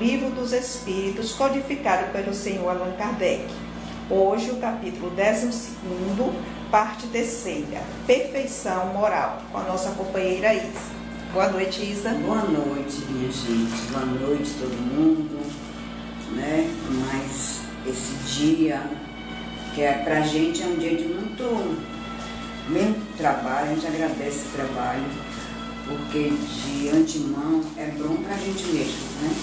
Livro dos Espíritos, codificado pelo senhor Allan Kardec. Hoje o capítulo 12º, parte 3ª, Perfeição Moral, com a nossa companheira Isa. Boa noite, Isa. Boa noite, minha gente. Boa noite, todo mundo. Mas esse dia, que pra gente é um dia de muito trabalho, a gente agradece esse trabalho, porque de antemão é bom pra gente mesmo, né?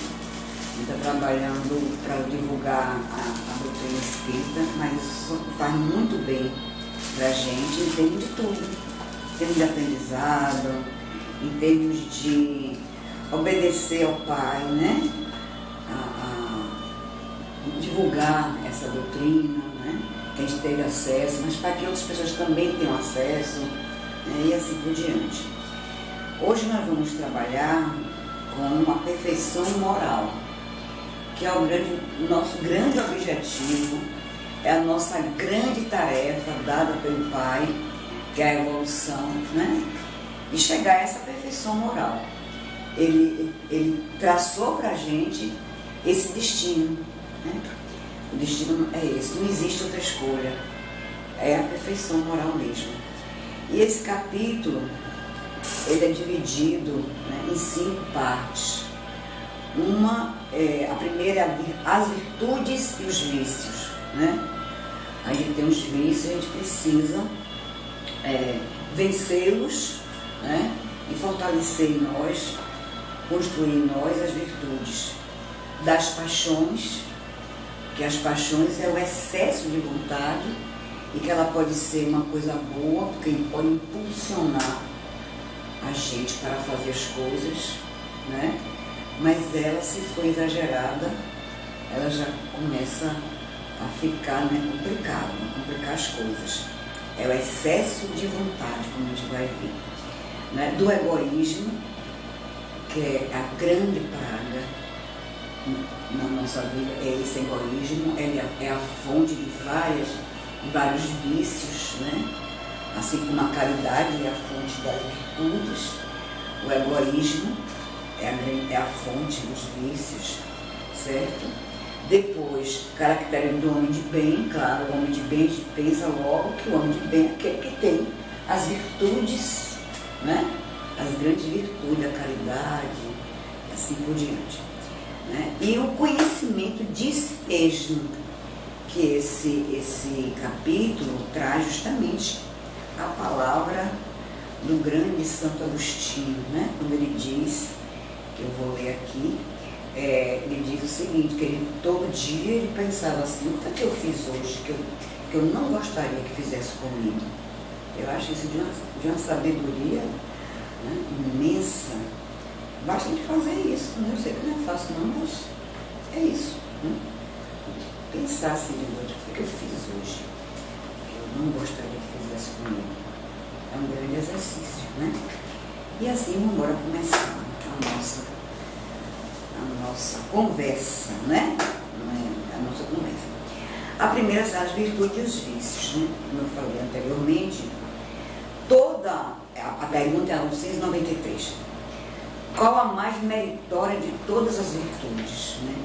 A gente está trabalhando para divulgar a doutrina espírita, mas isso faz muito bem pra gente em termos de tudo, em termos de aprendizado, em termos de obedecer ao Pai, né? Divulgar essa doutrina, né? Que a gente teve acesso, mas para que outras pessoas também tenham acesso, né? E assim por diante. Hoje nós vamos trabalhar com a perfeição moral, que é o nosso grande objetivo, é a nossa grande tarefa dada pelo Pai, que é a evolução, né? E chegar a essa perfeição moral. Ele traçou para a gente esse destino, né? O destino é esse, não existe outra escolha, é a perfeição moral mesmo. E esse capítulo, ele é dividido, né, em 5 partes. A primeira é as virtudes e os vícios, né? A gente tem os vícios, a gente precisa vencê-los, né? E fortalecer em nós, construir em nós as virtudes. Das paixões, que as paixões é o excesso de vontade e que ela pode ser uma coisa boa, porque pode impulsionar a gente para fazer as coisas, né? Mas ela, se for exagerada, ela já começa a ficar, né, complicada, complicar as coisas. É o excesso de vontade, como a gente vai ver, né? Do egoísmo, que é a grande praga na nossa vida, é esse egoísmo, ele é a fonte de vários vícios, né? Assim como a caridade é a fonte das virtudes, o egoísmo é a fonte dos vícios, certo? Depois, característica do homem de bem, claro, o homem de bem, a gente pensa logo que o homem de bem é aquele que tem as virtudes, né? As grandes virtudes, a caridade, assim por diante, né? E o conhecimento de si mesmo, que esse capítulo traz justamente a palavra do grande Santo Agostinho, né? Quando ele diz, que eu vou ler aqui, ele diz o seguinte, que ele, todo dia ele pensava assim: o que é que eu fiz hoje que eu não gostaria que fizesse comigo? Eu acho isso de uma sabedoria, né, imensa. Basta a gente fazer isso, né? Eu sei que não é fácil não, mas é isso, né? Pensar assim de noite: o que é que eu fiz hoje que eu não gostaria que fizesse comigo? É um grande exercício, né? E assim vamos embora começar a nossa conversa, né? A nossa conversa. A primeira são as virtudes e os vícios, né? Como eu falei anteriormente, a pergunta é a 993. Qual a mais meritória de todas as virtudes, né?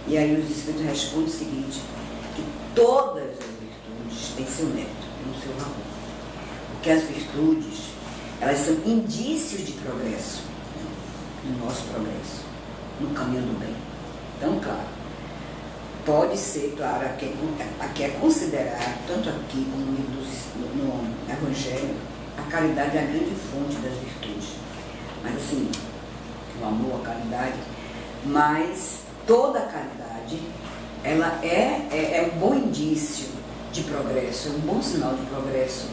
E aí os Espíritos respondem o seguinte, que todas as virtudes têm seu mérito, têm o seu valor. Porque as virtudes, elas são indícios de progresso, no nosso progresso, no caminho do bem. Então, claro, pode ser, claro, aqui é considerado, tanto aqui como no Evangelho, a caridade é a grande fonte das virtudes. Mas assim, o amor, a caridade, mas toda a caridade, ela é um bom indício de progresso, é um bom sinal de progresso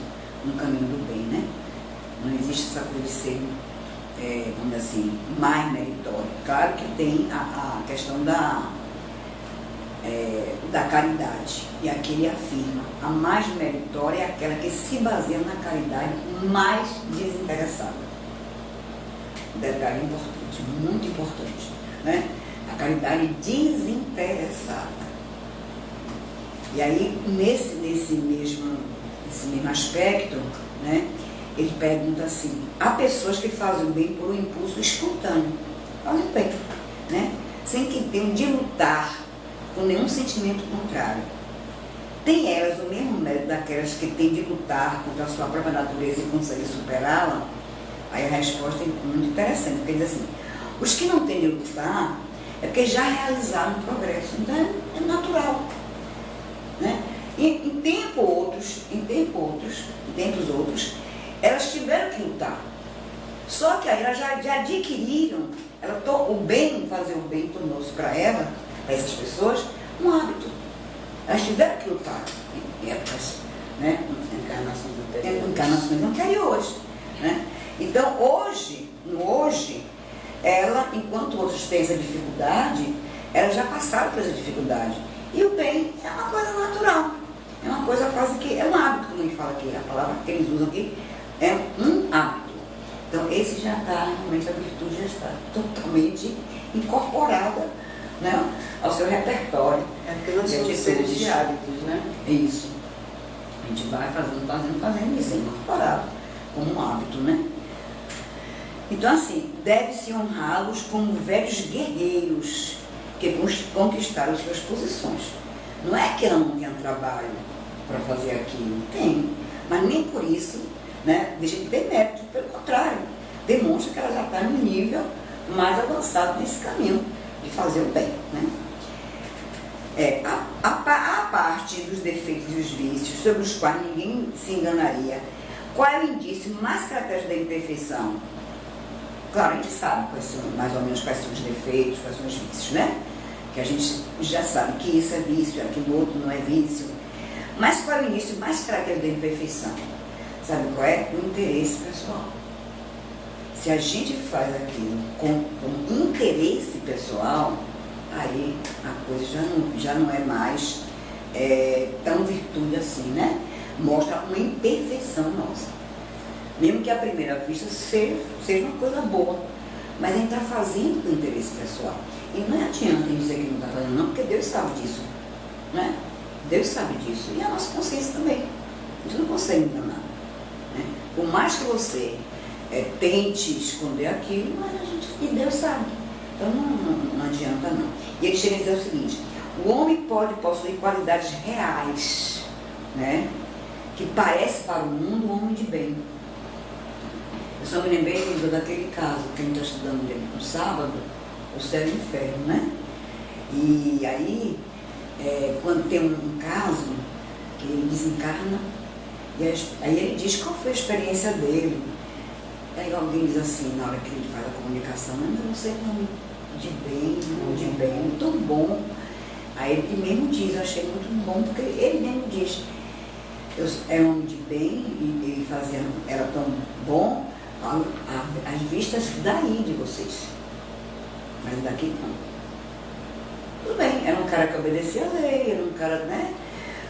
no caminho do bem, né? Não existe essa coisa de ser, vamos dizer assim, mais meritório. Claro que tem a questão da caridade, e aqui ele afirma, a mais meritória é aquela que se baseia na caridade mais desinteressada. Um detalhe importante, muito importante, né? A caridade desinteressada. E aí, nesse mesmo aspecto, né, ele pergunta assim: há pessoas que fazem o bem por um impulso espontâneo, fazem o bem, né? sem que tenham de lutar com nenhum sentimento contrário. Tem elas o mesmo mérito daquelas que têm de lutar contra a sua própria natureza e conseguem superá-la? Aí a resposta é muito interessante, porque diz assim, os que não têm de lutar é porque já realizaram o progresso, então é natural. Né? E em tempos outros, elas tiveram que lutar. Só que aí elas já adquiriram, o bem, fazer o bem tornou-se para ela, para essas pessoas, um hábito. Elas tiveram que lutar em épocas, né? Encarnações anteriores. Né? Então, hoje, ela, enquanto outros têm essa dificuldade, elas já passaram por essa dificuldade. E o bem é uma coisa natural. É uma coisa quase que, é um hábito, como ele fala aqui, a palavra que eles usam aqui, é um hábito. Então, esse já está, realmente a virtude já está totalmente incorporada, né, ao seu repertório. É porque nós somos seres de hábitos, né? Isso. A gente vai fazendo isso, é incorporado como um hábito, né? Então, assim, deve-se honrá-los como velhos guerreiros que conquistaram suas posições. Não é que ela não tenha trabalho para fazer aquilo, tem, mas nem por isso, né, deixa de ter mérito, pelo contrário, demonstra que ela já está no nível mais avançado nesse caminho de fazer o bem. Né? A parte dos defeitos e os vícios, sobre os quais ninguém se enganaria, qual é o indício mais característico da imperfeição? Claro, a gente sabe mais ou menos quais são os defeitos, quais são os vícios, né? Que a gente já sabe que isso é vício, aquilo outro não é vício. Mas qual é o indício mais característico da imperfeição? Sabe qual é? O interesse pessoal. Se a gente faz aquilo com interesse pessoal, aí a coisa já não é mais tão virtude assim, né? Mostra uma imperfeição nossa. Mesmo que à primeira vista seja uma coisa boa, mas a gente está fazendo com interesse pessoal. E não adianta dizer que não está fazendo, não, porque Deus sabe disso. Né? Deus sabe disso. E a nossa consciência também. A gente não consegue enganar. Né? Por mais que você tente esconder aquilo, mas e Deus sabe. Então não adianta não. E ele chega a dizer o seguinte, o homem pode possuir qualidades reais, né? Que parece para o mundo um homem de bem. Eu só me lembrei daquele caso que a gente está estudando no sábado, o céu e o inferno, né? E aí, quando tem um caso que ele desencarna, aí ele diz qual foi a experiência dele. Aí alguém diz assim, na hora que ele faz a comunicação, mas você é um homem de bem, muito bom. Aí ele mesmo diz, eu achei muito bom, porque ele mesmo diz, eu era um homem de bem e ele era tão bom, as vistas daí de vocês, mas daqui não. Tudo bem, era um cara que obedecia a lei, era um cara, né?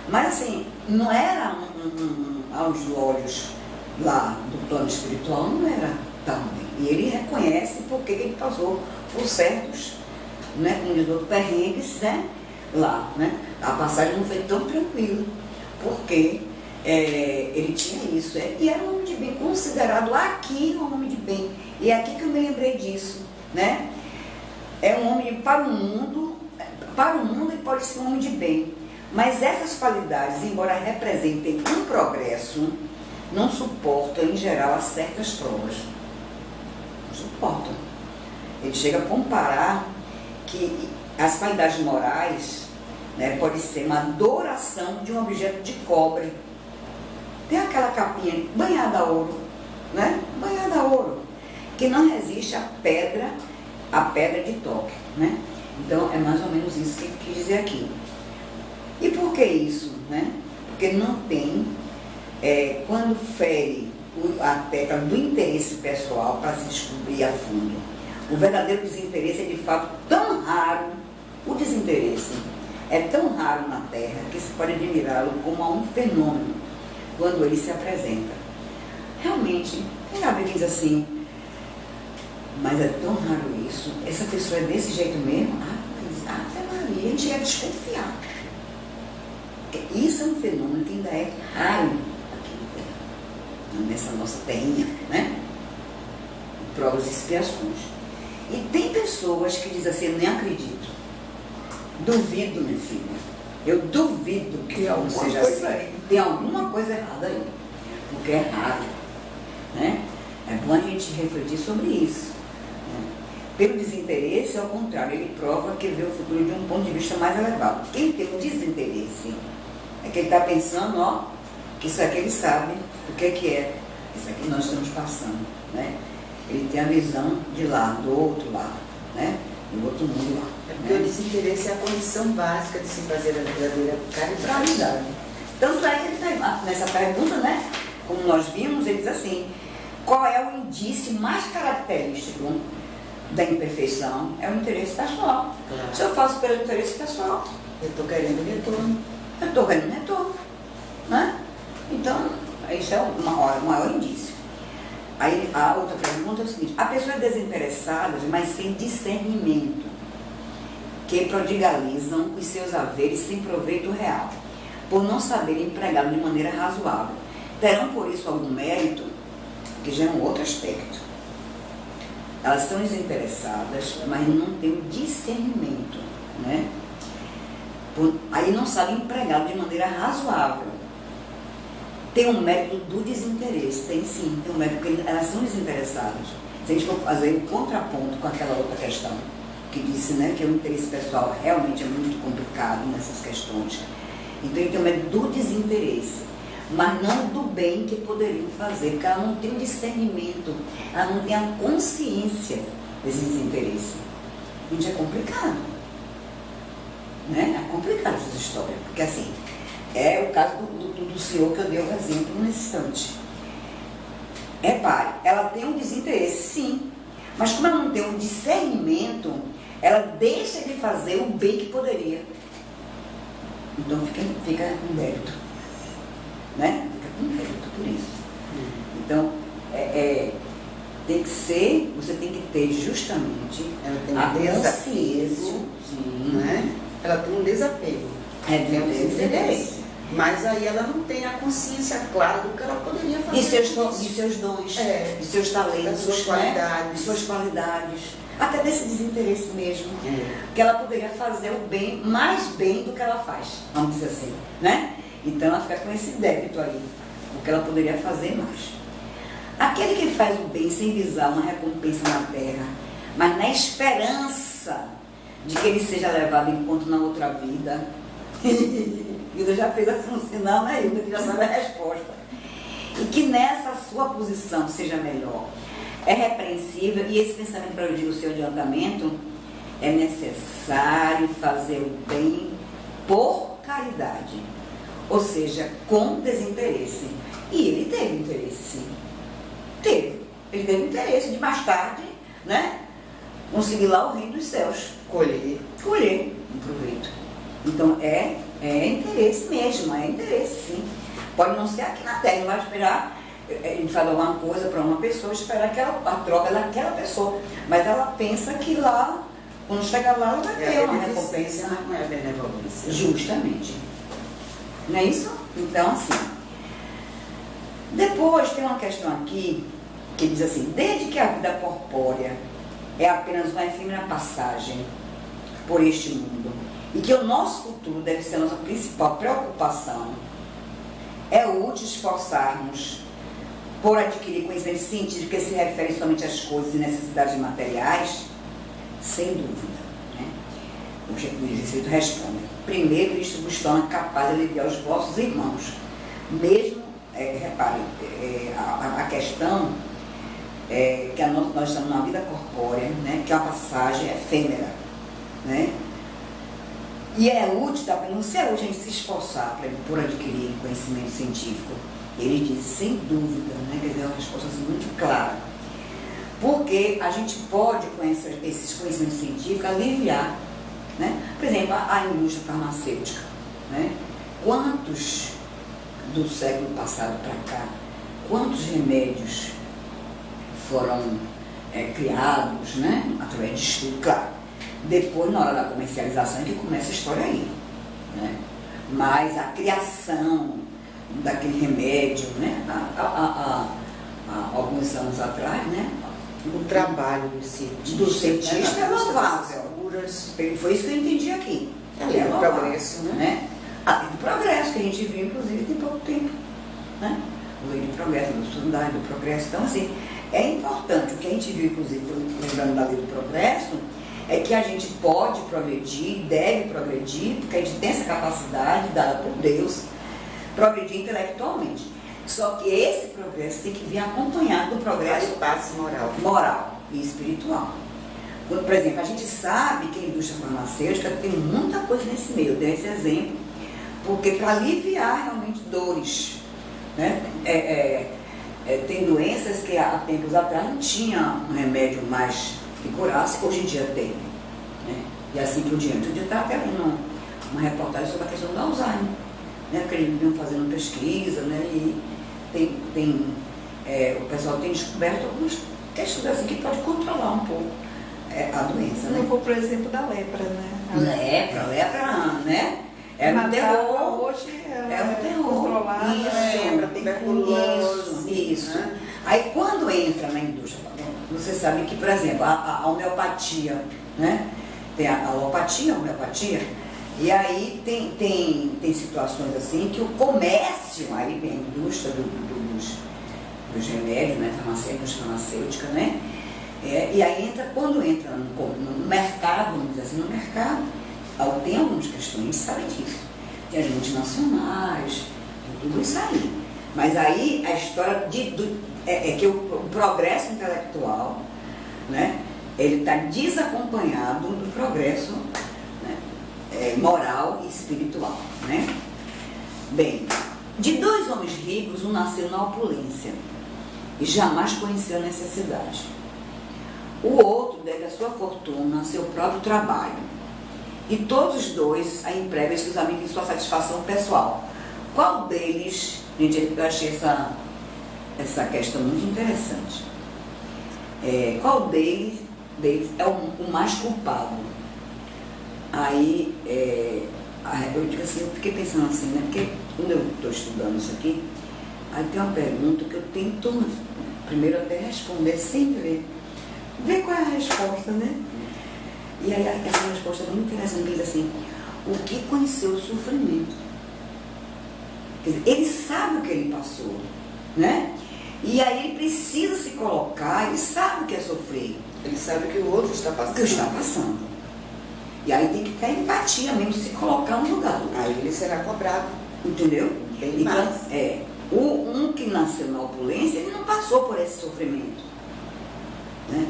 Mas assim, não era aos olhos lá do plano espiritual, não era tão bem. E ele reconhece porque ele passou por certos, né, como diz o outro, perrengues, né? Lá, né? A passagem não foi tão tranquila, porque ele tinha isso, e era um homem de bem, considerado aqui um homem de bem, e é aqui que eu me lembrei disso, né? É um homem para o mundo ele pode ser um homem de bem, mas essas qualidades, embora representem um progresso, não suportam em geral certas provas, não suportam. Ele chega a comparar que as qualidades morais, né, pode ser uma adoração de um objeto de cobre. Tem aquela capinha banhada a ouro, né? Banhada a ouro, que não resiste à pedra de toque, né? Então é mais ou menos isso que ele quis dizer aqui. E por que isso, né? Porque não tem, quando fere a tecla do interesse pessoal para se descobrir a fundo. O verdadeiro desinteresse é de fato tão raro, o desinteresse é tão raro na Terra que se pode admirá-lo como a um fenômeno quando ele se apresenta. Realmente, tem alguém que diz assim, mas é tão raro isso, essa pessoa é desse jeito mesmo? Maria, a gente chega a desconfiar. Isso é um fenômeno que ainda é raro aqui na Terra, nessa nossa terrinha, né? Provas e expiações. E tem pessoas que dizem assim, eu nem acredito. Duvido, minha filha. Eu duvido que algo seja assim. Tem alguma coisa errada aí. Porque é raro. Né? É bom a gente refletir sobre isso. Né? Pelo desinteresse, ao contrário, ele prova que vê o futuro de um ponto de vista mais elevado. Quem tem um desinteresse é que ele está pensando, ó, que isso aqui ele sabe o que é isso aqui nós estamos passando. Né? Ele tem a visão de lá, do outro lado, né? Do outro mundo lá. É porque o desinteresse é a condição básica de se fazer a verdadeira caridade. Tanto é que ele está nessa pergunta, né? Como nós vimos, ele diz assim, qual é o indício mais característico da imperfeição? É o interesse pessoal. Claro. Se eu faço pelo interesse pessoal, eu estou querendo retorno. Eu estou querendo retorno. Né? Então, isso é o maior indício. Aí a outra pergunta é o seguinte, a pessoa é desinteressada, mas sem discernimento, que prodigalizam os seus haveres sem proveito real, por não saber empregá-lo de maneira razoável. Terão por isso algum mérito, que já é um outro aspecto. Elas são desinteressadas, mas não têm o discernimento, né? Aí não sabem empregá-lo de maneira razoável. Tem um mérito do desinteresse, tem sim, tem um mérito, porque elas são desinteressadas. Se a gente for fazer um contraponto com aquela outra questão, que disse, né, que o interesse pessoal realmente é muito complicado nessas questões. Então ele tem o mérito do desinteresse, mas não do bem que poderiam fazer, porque ela não tem o discernimento, ela não tem a consciência desse desinteresse. Gente, é complicado. Né? É complicado essa história, porque assim, é o caso do senhor que eu dei o exemplo nesse instante. Repare, ela tem um desinteresse, sim, mas como ela não tem um discernimento, ela deixa de fazer o bem que poderia. Então fica com débito. Né? Fica com débito por isso. Então, tem que ser, você tem que ter justamente ela tem a consciência, né? Ela tem um desapego. Tem um desinteresse. Mas aí ela não tem a consciência clara do que ela poderia fazer. De seus dons, de seus talentos, de suas qualidades. Até desse desinteresse mesmo. Que ela poderia fazer o bem, mais bem do que ela faz, vamos dizer assim. Né? Então ela fica com esse débito aí, o que ela poderia fazer mais. Aquele que faz o bem sem visar uma recompensa na terra, mas na esperança de que ele seja levado em conta na outra vida. Hilda já fez assim um sinal, né, Hilda, que já sabe a resposta. E que nessa sua posição seja melhor. É repreensível, e esse pensamento prejudica o seu adiantamento, é necessário fazer o bem por caridade. Ou seja, com desinteresse. E ele teve interesse, sim. Ele teve interesse de mais tarde, né, conseguir lá o reino dos céus. Colher um proveito. Então é interesse mesmo, é interesse sim. Pode não ser aqui na terra, não vai esperar ele fazer alguma coisa para uma pessoa, esperar a troca daquela pessoa. Mas ela pensa que lá, quando chegar lá, ela vai ter uma recompensa. Não é a benevolência. Justamente. Não é isso? Então, assim. Depois tem uma questão aqui que diz assim, desde que a vida corpórea é apenas uma efêmera passagem por este mundo, e que o nosso futuro deve ser a nossa principal preocupação, é útil esforçarmos por adquirir conhecimento científico que se refere somente às coisas e necessidades materiais? Sem dúvida. Né? O Espírito responde, primeiro Cristo vos torna capaz de aliviar os vossos irmãos. Mesmo, repare, a questão que nós estamos na vida corpórea, né? Que é uma passagem efêmera, né? E é útil, não se é útil a gente se esforçar por adquirir conhecimento científico. Ele diz, sem dúvida, né? Quer dizer, é uma resposta assim, muito clara. Porque a gente pode, com esses conhecimentos científicos, aliviar, né? Por exemplo, a indústria farmacêutica, né? Quantos do século passado para cá, quantos remédios foram criados, né? Através de estudo, claro. Depois, na hora da comercialização, é que começa a história aí, né? Mas a criação daquele remédio, né? Há alguns anos atrás, né? O trabalho do cientista. Do cientista é louvável. Curas. Foi isso que eu entendi aqui. A lei do louvável, progresso, né? A lei do progresso, que a gente viu, inclusive, tem pouco tempo. Né? A lei do progresso, do estudar, do progresso. Então, assim, é importante. O que a gente viu, inclusive, lembrando da lei do progresso, é que a gente pode progredir, deve progredir, porque a gente tem essa capacidade dada por Deus, progredir intelectualmente. Só que esse progresso tem que vir acompanhado do progresso Passo moral e espiritual. Por exemplo, a gente sabe que a indústria farmacêutica tem muita coisa nesse meio, eu dei esse exemplo, porque para aliviar realmente dores, né? Tem doenças que há tempos atrás não tinha um remédio mais que curasse, hoje em dia tem, né? E assim por diante. Um dia estava até lendo uma reportagem sobre a questão do Alzheimer, né? Porque eles vinham fazendo pesquisa, né? E o pessoal tem descoberto algumas questões assim que pode controlar um pouco a doença, né? Não vou, por exemplo, da lepra, né? Lepra, né? Era um terror. Hoje É um terror. controlada, lembra, tuberculose. Isso. Né? Aí quando entra na indústria, você sabe que, por exemplo, a homeopatia, né? Tem a alopatia, a homeopatia, e aí tem situações assim que o comércio, aí vem a indústria dos remédios, né? Farmacêutica, né? E aí quando entra no mercado, vamos dizer assim, no mercado, tem algumas questões, a gente sabe disso. Tem as multinacionais, tem tudo isso aí. Mas aí a história é que o progresso intelectual, né, ele está desacompanhado do progresso, né, moral e espiritual. Né? Bem, de 2 homens ricos, um nasceu na opulência e jamais conheceu a necessidade. O outro deve a sua fortuna a seu próprio trabalho. E todos os dois a empregam exclusivamente em sua satisfação pessoal. Qual deles, gente, eu achei essa questão muito interessante. Qual deles é o mais culpado? Aí, eu digo assim, eu fiquei pensando assim, né? Porque quando eu estou estudando isso aqui, aí tem uma pergunta que eu tento primeiro até responder sem ver qual é a resposta, né? E aí essa resposta é muito interessante, ele diz assim, o que conheceu o sofrimento? Quer dizer, ele sabe o que ele passou, né? E aí ele precisa se colocar, ele sabe o que é sofrer. Ele sabe que o outro está passando. O que está passando. E aí tem que ter empatia mesmo, se colocar no lugar do outro. Aí ele será cobrado. Entendeu? Bem Então, mais. um que nasceu na opulência, ele não passou por esse sofrimento, né?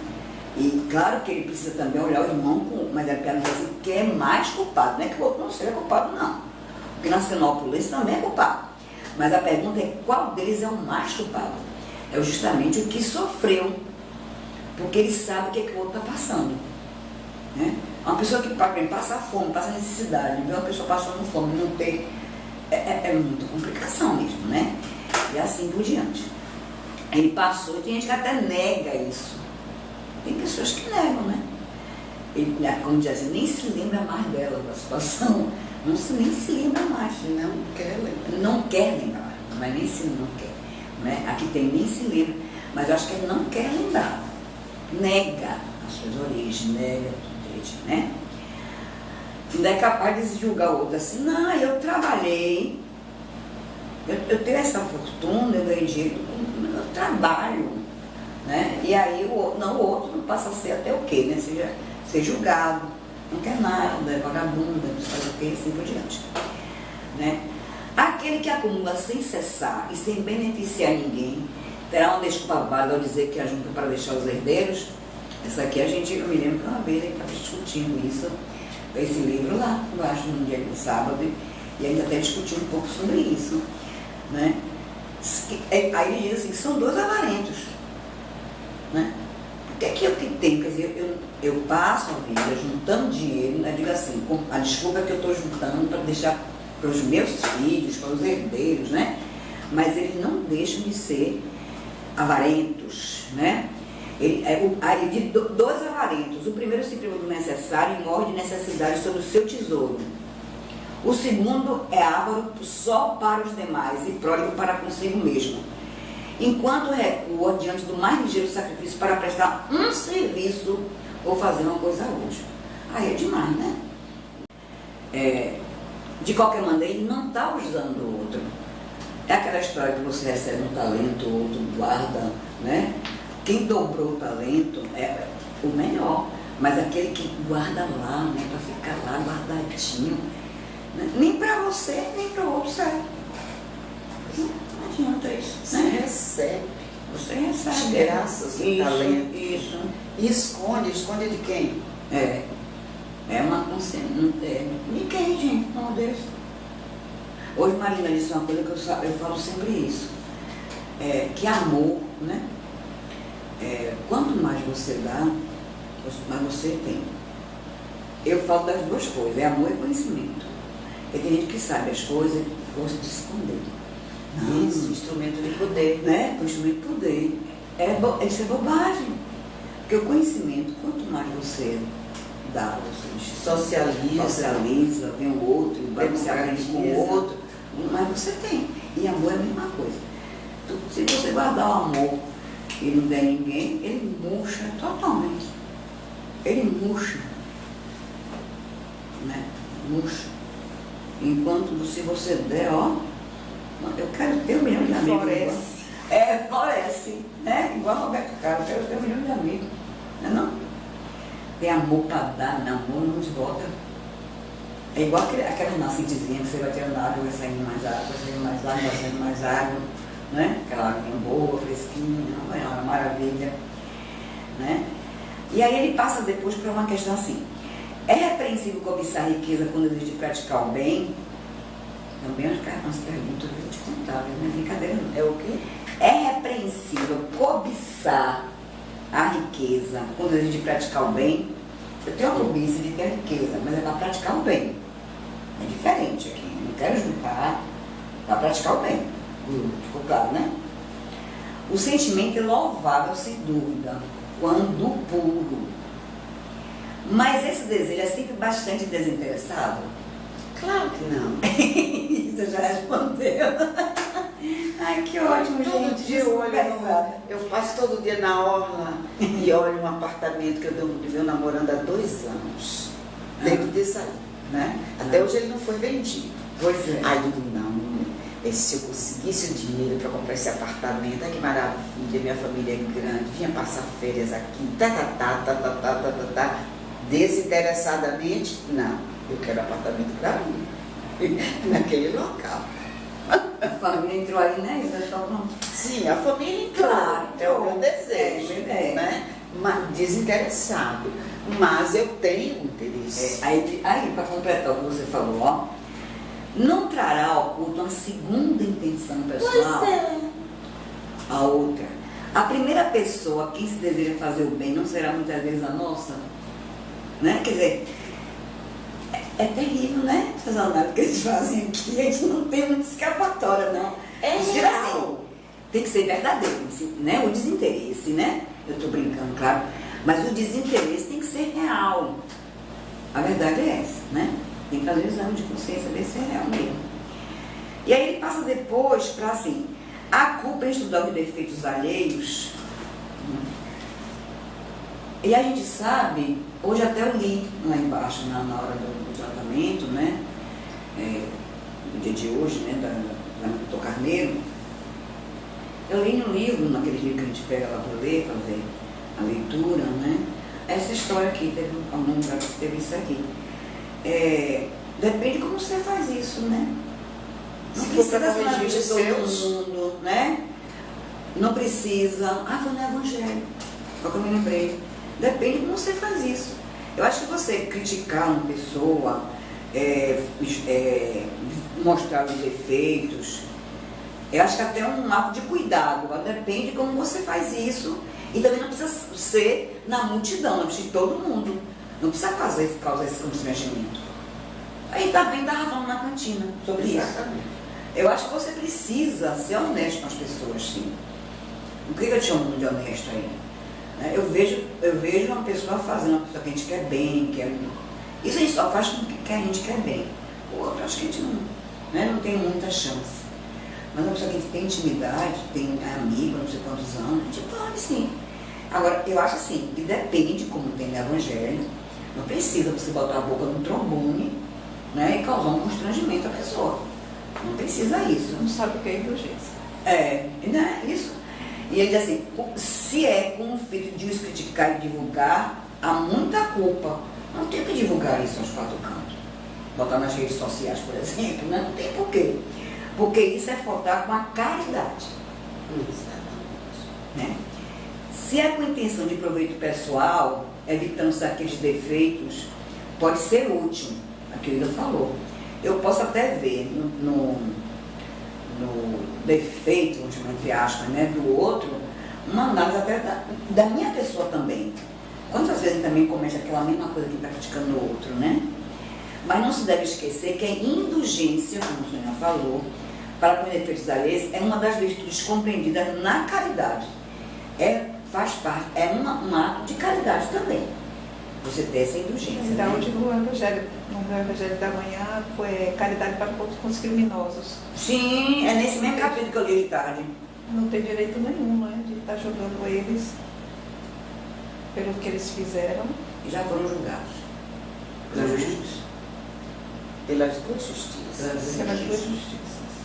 E claro que ele precisa também olhar o irmão, mas é para dizer assim, que é mais culpado, não é que o outro não seja culpado, não. O que nasceu na opulência também é culpado. Mas a pergunta é qual deles é o mais culpado? É justamente o que sofreu, porque ele sabe o que o outro está passando. Né? Uma pessoa que passa fome, passa necessidade, vê uma pessoa passando fome, não ter, é muita complicação mesmo, né? E assim por diante. Ele passou, e tem gente que até nega isso. Tem pessoas que negam, né? Ele, como diz assim, nem se lembra mais dela, da situação. Nem se lembra mais. Não quer lembrar. Não quer lembrar, mas nem se não quer. Né? Aqui tem nem se lembra, mas eu acho que ele não quer lembrar. Nega as suas origens, nega tudo direitinho, né? Ainda é capaz de se julgar o outro assim, não, eu trabalhei, eu tenho essa fortuna, eu ganhei dinheiro com o meu trabalho. Né? E aí o outro passa a ser até o quê? Né? Ser julgado, não quer nada, é vagabundo, não faz o quê, assim por diante. Né? Aquele que acumula sem cessar e sem beneficiar ninguém, terá uma desculpa válida ao dizer que ajunta para deixar os herdeiros. Essa aqui eu me lembro que uma vez a gente estava discutindo isso, esse livro lá, eu acho, num dia de sábado, e a gente até discutiu um pouco sobre isso. Né? Aí ele diz assim, são 2 avarentos. Né? Porque aqui eu que tenho, quer dizer, eu passo a vida juntando dinheiro, né? Digo assim, a desculpa é que eu estou juntando para deixar para os meus filhos, para os herdeiros, né? Mas eles não deixam de ser avarentos, né? Aí de 2 avarentos, o primeiro se priva do necessário e morre de necessidade sobre o seu tesouro. O segundo é avaro só para os demais e pródigo para consigo mesmo. enquanto recua diante do mais ligeiro sacrifício para prestar um serviço ou fazer uma coisa útil. Aí é demais, né? De qualquer maneira, ele não está usando o outro. É aquela história que você recebe um talento, o outro guarda, né? Quem dobrou o talento é o melhor, mas aquele que guarda lá, né? Para ficar lá guardadinho, né? Nem para você, nem para o outro serve. Não adianta isso. Você Né? recebe. Você recebe. De graça, seu talento. Isso. E esconde de quem? É uma consciência. Ninguém, gente, não Deus. Hoje Marina disse uma coisa que eu falo sempre isso. Que amor, né? Quanto mais você dá, mais você tem. Eu falo das duas coisas, é amor e conhecimento. Porque tem gente que sabe as coisas e gosta de esconder. Isso, instrumento de poder. Né? O instrumento de poder. Isso é bobagem. Porque o conhecimento, quanto mais você dá, você socializa, vem o outro, vai você aprende com o outro, mas você tem. E amor é a mesma coisa. Se você guardar o amor e não der ninguém, ele murcha totalmente. Ele murcha. Né? Murcha. Enquanto se você der, ó, eu quero ter 1 milhão de amigos. Floresce. Floresce. Né? Igual Roberto Carlos, eu quero ter 1 milhão de amigos. Não é não? Tem amor para dar, amor não esgota. É igual aquela nascentezinha que você vai tirando água, vai saindo mais água, vai saindo mais água, vai saindo mais água, né? Aquela água boa, fresquinha, é uma maravilha, né? E aí ele passa depois para uma questão assim: é repreensível cobiçar a riqueza quando existe praticar o bem? Também as perguntas eu vou te contar, não é brincadeira não. É o quê? É repreensível cobiçar a riqueza quando existe praticar o bem? Eu tenho a cobiça de ter a riqueza, mas é para praticar o bem. É diferente aqui. Não quero julgar, para praticar o bem. Ficou claro, né? O sentimento é louvável, sem dúvida, quando puro. Mas esse desejo é sempre bastante desinteressado? Claro que não. Você já respondeu. Ai, que ótimo, Todo gente. dia eu passo todo dia na orla e olho um apartamento que eu venho namorando há 2 anos. Dentro desse aí, né? Até hoje ele não foi vendido. Pois é. Aí eu digo, não, se eu conseguisse o dinheiro para comprar esse apartamento, ai que maravilha, minha família é grande, vinha passar férias aqui, desinteressadamente, não, eu quero apartamento para mim, naquele local. A família entrou aí, né? Sim, a família entrou, claro, é o meu desejo, né? Mas desinteressado, mas eu tenho interesse. Aí para completar o que você falou, ó, não trará ao culto uma segunda intenção pessoal? Pois é. A outra. A primeira pessoa, quem se deseja fazer o bem, não será muitas vezes a nossa? Né? Quer dizer, é terrível, né? Essas análises que eles fazem aqui, a gente não tem muita escapatória, não. É real. assim, Tem que ser verdadeiro, né? O desinteresse, né? Eu estou brincando, claro, mas o desinteresse tem que ser real. A verdade é essa, né? Tem que fazer um exame de consciência, ver se é real mesmo. E aí ele passa depois para assim, a culpa em estudar os defeitos alheios. E a gente sabe, hoje até eu li lá embaixo, na hora do tratamento, né? No dia de hoje, né? Da Dr. Carneiro. Eu li no livro, naquele livro que a gente pega lá para ler, fazer a leitura, né? Essa história aqui, teve um nome que teve isso aqui. Depende de como você faz isso, né? Não precisa ser todo mundo, né? Não precisa. Foi no Evangelho. Só que eu me lembrei. Depende de como você faz isso. Eu acho que você criticar uma pessoa, mostrar os defeitos, eu acho que até é um ato de cuidado. Depende de como você faz isso. E também não precisa ser na multidão, não precisa de todo mundo. Não precisa causar esse constrangimento. Aí tá bem, estava falando na cantina sobre exatamente. isso. Eu acho que você precisa ser honesto com as pessoas, sim. O que eu te chamo de honesto aí? Eu vejo uma pessoa fazendo, uma pessoa que a gente quer bem, isso a gente só faz com que a gente quer bem. O outro, acho que a gente não tem muita chance. Mas uma pessoa que tem intimidade, tem amigo, não sei quantos anos, a gente pode sim. Agora, eu acho assim, que depende, como tem no Evangelho, não precisa você botar a boca no trombone, né, e causar um constrangimento à pessoa. Não precisa isso. Não sabe o que é indulgência. Né, isso. E ele diz assim, se é com o intuito de os criticar e divulgar, há muita culpa. Não tem que divulgar isso aos quatro cantos. Botar nas redes sociais, por exemplo, né? Não tem porquê. Porque isso é faltar com a caridade. Né? Se é com intenção de proveito pessoal, evitando-se aqueles defeitos, pode ser útil, aquilo que ele falou. Eu posso até ver no defeito, entre aspas, né, do outro, uma análise até da minha pessoa também. Quantas vezes também comete aquela mesma coisa que está criticando o outro, né? Mas não se deve esquecer que a indulgência, como o senhor falou, para com defeitos alheios, é uma das virtudes compreendidas na caridade. Faz parte, é um ato de caridade também. Você ter essa indulgência. Ainda né? hoje no Evangelho da Manhã foi caridade para com os criminosos. Sim, é nesse mesmo capítulo que eu li de tarde. Não tem direito nenhum, né, de estar julgando eles pelo que eles fizeram. E já foram julgados. Pela justiça. Pelas duas justiças. Pelas duas justiças.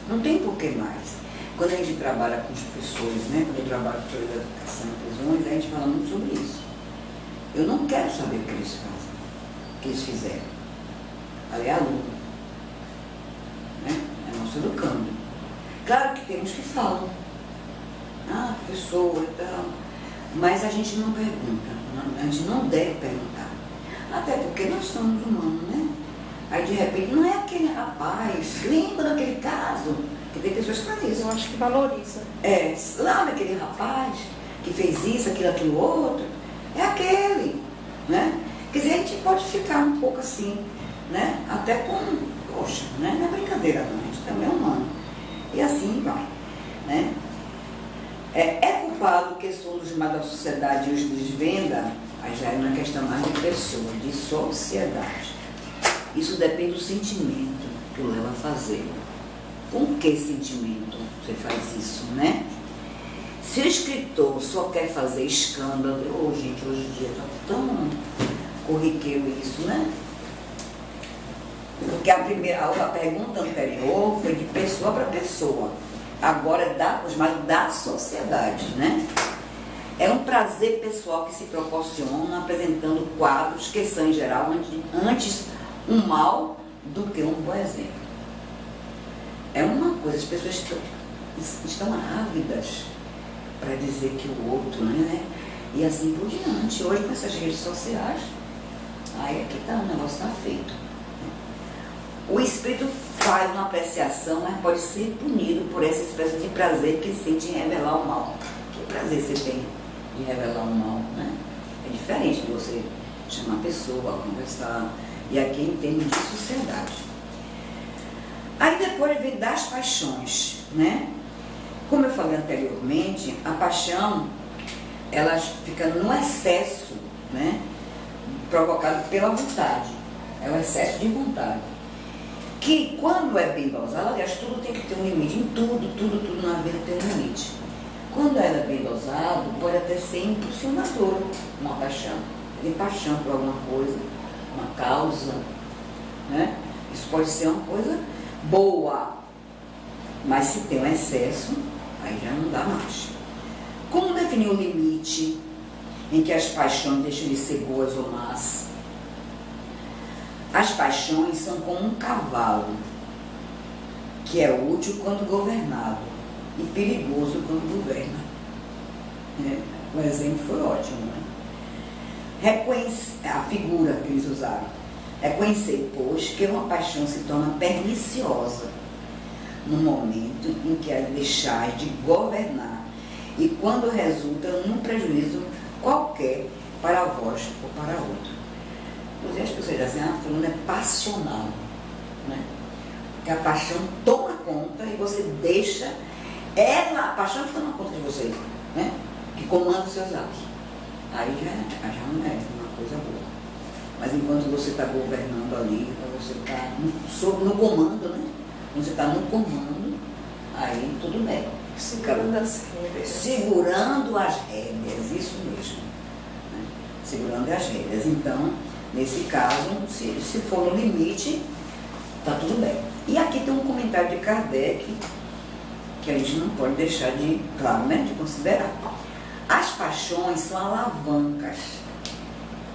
Não tem por que mais. Quando a gente trabalha com os professores, né? Quando eu trabalho com a educação em prisões, a gente fala muito sobre isso. Eu não quero saber o que eles fazem, o que eles fizeram. Ali é aluno. Né? É nosso educando. Claro que temos que falar. Ah, professor e tal. Mas a gente não pergunta. A gente não deve perguntar. Até porque nós somos humanos, né? Aí de repente, não é aquele rapaz, lembra daquele caso? Que tem pessoas que fazem isso. Eu acho que valoriza. Lá naquele rapaz que fez isso, aquilo outro, é aquele, né? Quer dizer, a gente pode ficar um pouco assim, né? Até com, poxa, né? Não é brincadeira, não, a gente também é humano. E assim vai, né? É culpado que somos mais da sociedade e os desvenda, aí já é uma questão mais de pessoa, de sociedade. Isso depende do sentimento que o leva a fazer. Com que sentimento você faz isso, né? Se o escritor só quer fazer escândalo, gente, hoje em dia está tão corriqueiro isso, né? Porque a pergunta anterior foi de pessoa para pessoa. Agora é da sociedade, né? É um prazer pessoal que se proporciona apresentando quadros que são, em geral, antes um mal do que um bom exemplo. É uma coisa, as pessoas estão ávidas para dizer que o outro, né? E assim por diante. Hoje, com essas redes sociais, aí é que tá, o negócio está feito. O espírito faz uma apreciação, mas pode ser punido por essa espécie de prazer que sente em revelar o mal. Que prazer você tem em revelar o mal, né? É diferente de você chamar a pessoa, conversar, e aqui em termos de sociedade. Aí depois vem das paixões, né? Como eu falei anteriormente, a paixão, ela fica no excesso, né? Provocado pela vontade. É o excesso de vontade. Que quando é bem dosado, aliás, tudo tem que ter um limite. Em tudo na vida tem um limite. Quando ela é bem dosado, pode até ser impulsionador, uma paixão. Tem paixão por alguma coisa, uma causa, né? Isso pode ser uma coisa boa, mas se tem um excesso, aí já não dá mais. Como definir o limite em que as paixões deixam de ser boas ou más? As paixões são como um cavalo, que é útil quando governado e perigoso quando governa. O exemplo foi ótimo, né? A figura que eles usaram. Reconhecer, pois, que uma paixão se torna perniciosa no momento em que a deixar de governar e quando resulta num prejuízo qualquer para vós ou para outro. Inclusive as pessoas dizem, fulano é passional, né? Porque a paixão toma conta e você deixa a paixão que toma conta de você, né? Que comanda os seus atos. Aí já não é uma coisa boa. Mas enquanto você está governando ali, você está no comando, né? Quando você está no comando, aí tudo bem. Segurando as rédeas. Segurando as rédeas, isso mesmo. Né? Segurando as rédeas. Então, nesse caso, se for no limite, está tudo bem. E aqui tem um comentário de Kardec, que a gente não pode deixar de, claro, né, de considerar. As paixões são alavancas,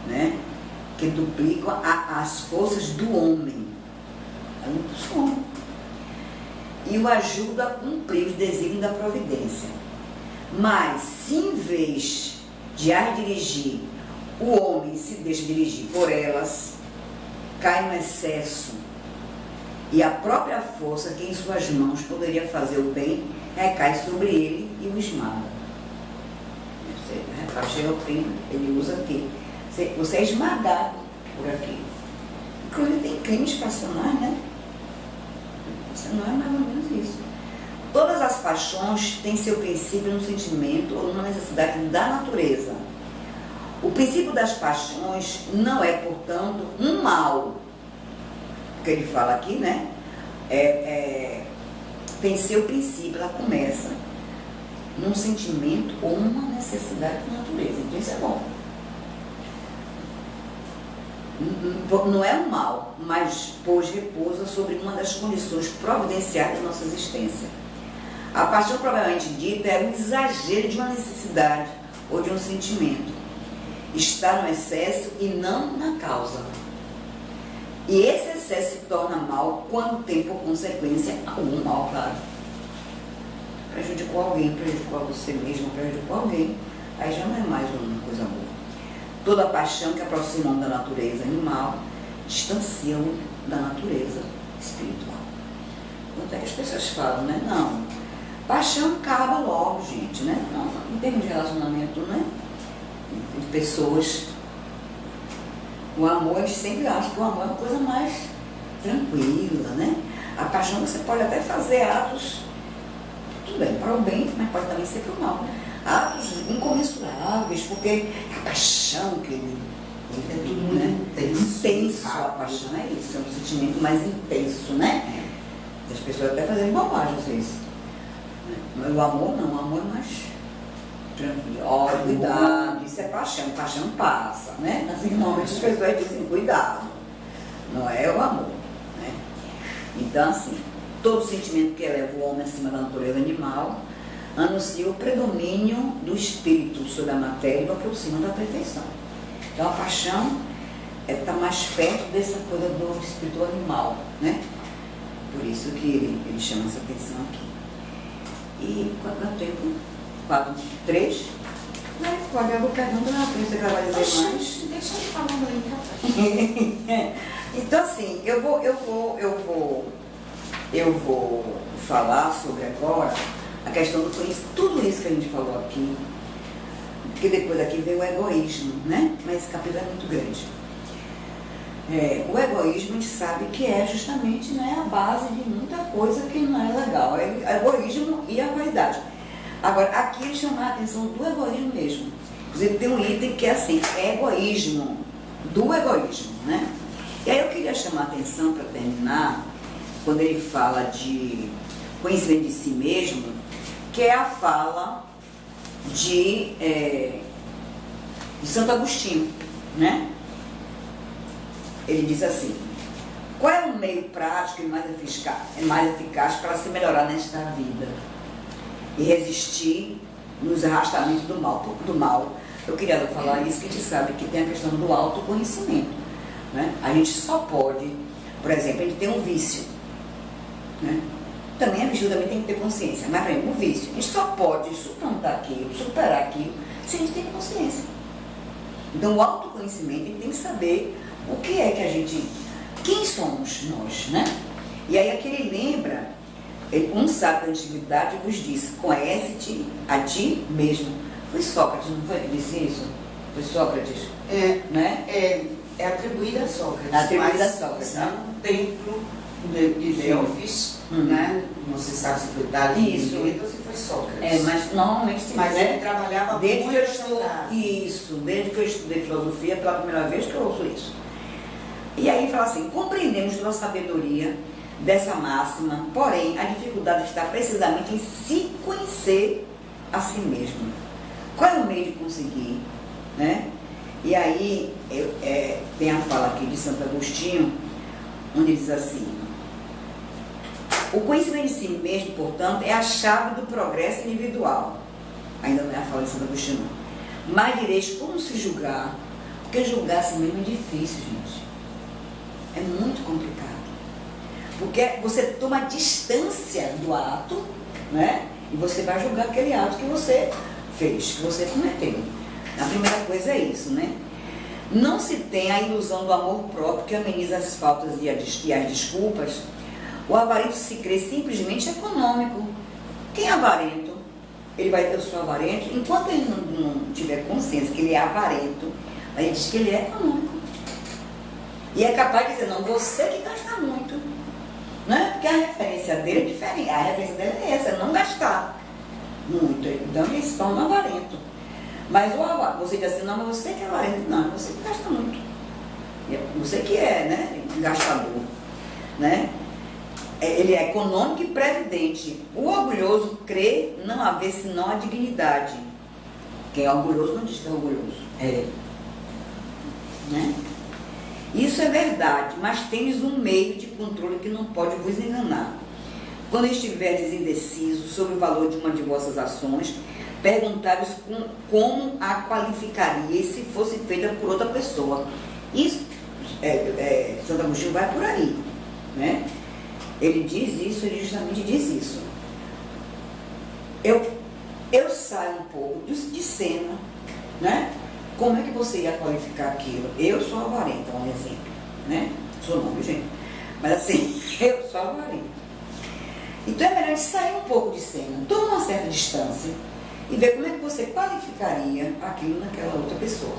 né, que duplicam as forças do homem. É um impulso. E o ajuda a cumprir os desígnios da providência. Mas, se em vez de as dirigir, o homem se deixa dirigir por elas, cai no excesso, e a própria força que em suas mãos poderia fazer o bem, recai sobre ele e o esmaga. Você, né, para Xeroprim, ele usa aqui. Você é esmagado por aqui. Inclusive tem crimes passionais, né? Não é mais ou menos isso. Todas as paixões têm seu princípio no sentimento ou numa necessidade da natureza. O princípio das paixões não é, portanto, um mal, que ele fala aqui, né? Tem seu princípio, ela começa num sentimento ou numa necessidade da natureza. Então isso é bom. Não é um mal, mas pois repousa sobre uma das condições providenciais da nossa existência. A paixão propriamente dita é um exagero de uma necessidade ou de um sentimento. Está no excesso e não na causa. E esse excesso se torna mal quando tem por consequência algum mal, claro. Prejudicou alguém, prejudicou a você mesmo, prejudicou alguém, aí já não é mais uma coisa boa. Toda paixão que aproxima da natureza animal distancia-o da natureza espiritual. Quanto é que as pessoas falam, né? Não, paixão acaba logo, gente, né? Não, em termos de relacionamento, né? De pessoas, o amor, a gente sempre acha que o amor é uma coisa mais tranquila, né? A paixão você pode até fazer atos, tudo bem, para o bem, mas pode também ser para o mal. Atos incomensuráveis, porque a paixão que ele É tudo muito né? Intenso, a paixão é isso, é um sentimento mais intenso, né? As pessoas até fazem bobagem às vezes. Mas o amor não, o amor é mais tranquilo. Ó, cuidado, isso é paixão, paixão passa, né? Assim, normalmente as pessoas dizem cuidado, não é o amor, né? Então, assim, todo sentimento que eleva o homem acima da natureza animal anuncia o predomínio do espírito sobre a matéria e o aproxima da perfeição. Então a paixão está mais perto dessa coisa do espírito animal, né? Por isso que ele chama essa atenção aqui. E quanto tempo? 4, 3? Pode eu vou perguntar na frente, você vai dizer mais. Deixa ele falando aí, rapaz. Então assim, eu vou falar sobre agora a questão do conhecimento, tudo isso que a gente falou aqui, porque depois aqui vem o egoísmo, né? Mas esse capítulo é muito grande. O egoísmo, a gente sabe que é justamente, né, a base de muita coisa que não é legal. É o egoísmo e a vaidade. Agora, aqui ele chama a atenção do egoísmo mesmo. Inclusive tem um item que é assim, egoísmo, do egoísmo, né? E aí eu queria chamar a atenção, para terminar, quando ele fala de conhecimento de si mesmo, que é a fala de Santo Agostinho, né? Ele diz assim: qual é o meio prático e mais eficaz para se melhorar nesta vida e resistir nos arrastamentos do mal? Eu queria falar isso, que a gente sabe que tem a questão do autoconhecimento, né? A gente só pode, por exemplo, a gente tem um vício, né? Também a virtude também tem que ter consciência, mas, por exemplo, o vício, a gente só pode suplantar aquilo, superar aquilo, se a gente tem consciência. Então, o autoconhecimento, a gente tem que saber o que é que a gente, quem somos nós, né? E aí aqui ele lembra, um sábio da antiguidade vos disse: conhece-te a ti mesmo. Foi Sócrates, não foi que disse isso? Foi Sócrates, né? É atribuído a Sócrates. Atribuído a mas Sócrates, é né? um templo de Delfos, né? Não se sabe se foi Dali Isso. ou se foi Sócrates. Mas normalmente se Mas ele trabalhava desde muito que eu essa estou frase. desde que eu estudei filosofia, pela primeira vez que eu ouço isso. E aí fala assim: compreendemos pela sabedoria dessa máxima, porém, a dificuldade está precisamente em se conhecer a si mesmo. Qual é o meio de conseguir, né? E aí, tem a fala aqui de Santo Agostinho, onde diz assim: o conhecimento de si mesmo, portanto, é a chave do progresso individual. Ainda não é a fala de Santo Agostinho, não. Mas direis como se julgar, porque julgar a si mesmo é difícil, gente. É muito complicado. Porque você toma distância do ato, né? E você vai julgar aquele ato que você fez, que você cometeu. A primeira coisa é isso, né? Não se tem a ilusão do amor próprio que ameniza as faltas e as desculpas. O avarento se crê simplesmente econômico. Quem é avarento? Ele vai ter o seu avarento, enquanto ele não tiver consciência que ele é avarento, aí ele diz que ele é econômico. E é capaz de dizer, não, você que gasta muito. Né? Porque a referência dele é diferente. A referência dele é essa, não gastar muito. Então ele se torna avarento. Mas você diz assim, não, mas você que é avarento. Não, você que gasta muito. Você que é, né, gastador. Né? Ele é econômico e previdente. O orgulhoso crê não haver senão a dignidade. Quem é orgulhoso não diz que é orgulhoso. Né? Isso é verdade, mas tendes um meio de controle que não pode vos enganar. Quando estiverdes indecisos sobre o valor de uma de vossas ações, perguntai-vos como a qualificaria se fosse feita por outra pessoa. Isso, Santo Agostinho vai por aí, né? Ele diz isso, ele justamente diz isso. Eu saio um pouco de cena, né? Como é que você ia qualificar aquilo? Eu sou avarenta, um exemplo, né? Sou não, gente. Mas assim, eu sou avarenta. Então é melhor sair um pouco de cena, tomar uma certa distância e ver como é que você qualificaria aquilo naquela outra pessoa,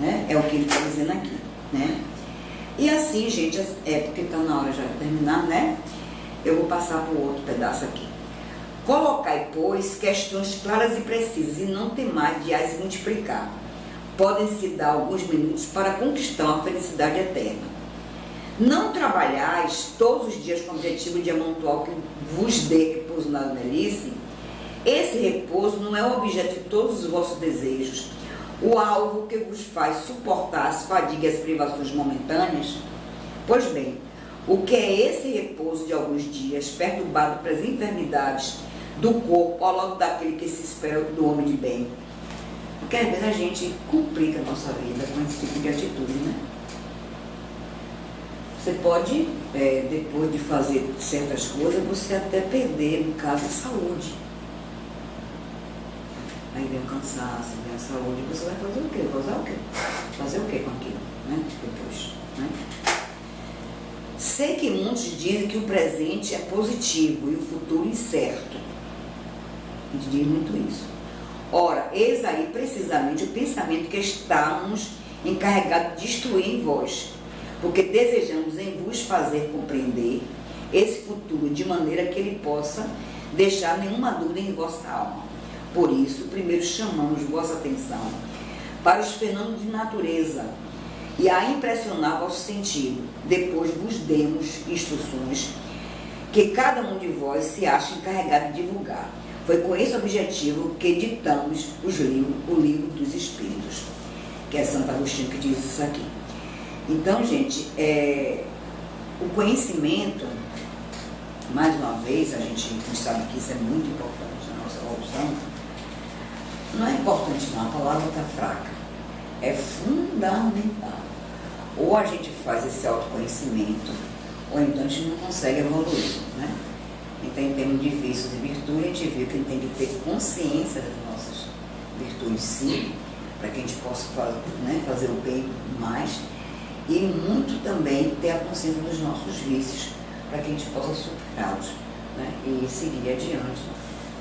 né? É o que ele está dizendo aqui, né? E assim, gente, porque está na hora já de terminar, né? Eu vou passar para o outro pedaço aqui. Colocai, pois, questões claras e precisas e não temais de as multiplicar. Podem-se dar alguns minutos para conquistar uma felicidade eterna. Não trabalhais todos os dias com o objetivo de amontoar o que vos dê repouso na velhice. Esse repouso não é o objeto de todos os vossos desejos, o alvo que vos faz suportar as fadigas e as privações momentâneas. Pois bem, o que é esse repouso de alguns dias, perturbado pelas enfermidades do corpo, ao lado daquele que se espera do homem de bem? Porque às vezes a gente complica a nossa vida com esse tipo de atitude, né? Você pode, depois de fazer certas coisas, você até perder, no caso, a saúde. Aí vem o cansaço, vem a saúde, e você vai fazer o quê? Fazer o quê? Fazer o quê com aquilo, né? Depois, né? Sei que muitos dizem que o presente é positivo e o futuro incerto. A gente diz muito isso. Ora, eis aí precisamente o pensamento que estamos encarregados de destruir em vós, porque desejamos em vos fazer compreender esse futuro de maneira que ele possa deixar nenhuma dúvida em vossa alma. Por isso, primeiro chamamos vossa atenção para os fenômenos de natureza e a impressionar vosso sentido. Depois vos demos instruções que cada um de vós se acha encarregado de divulgar. Foi com esse objetivo que editamos o livro dos Espíritos, que é Santo Agostinho que diz isso aqui. Então, gente, o conhecimento, mais uma vez, a gente sabe que isso é muito importante na nossa evolução. Não é importante não, a palavra está fraca. É fundamental. Ou a gente faz esse autoconhecimento, ou então a gente não consegue evoluir, né? Então, em termos de vícios e virtudes, a gente viu que a gente tem que ter consciência das nossas virtudes, sim, para que a gente possa fazer o bem mais, e muito também ter a consciência dos nossos vícios, para que a gente possa superá-los, né? E seguir adiante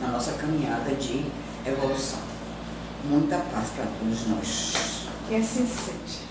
na nossa caminhada de evolução. Muita paz para todos nós. Que assim seja.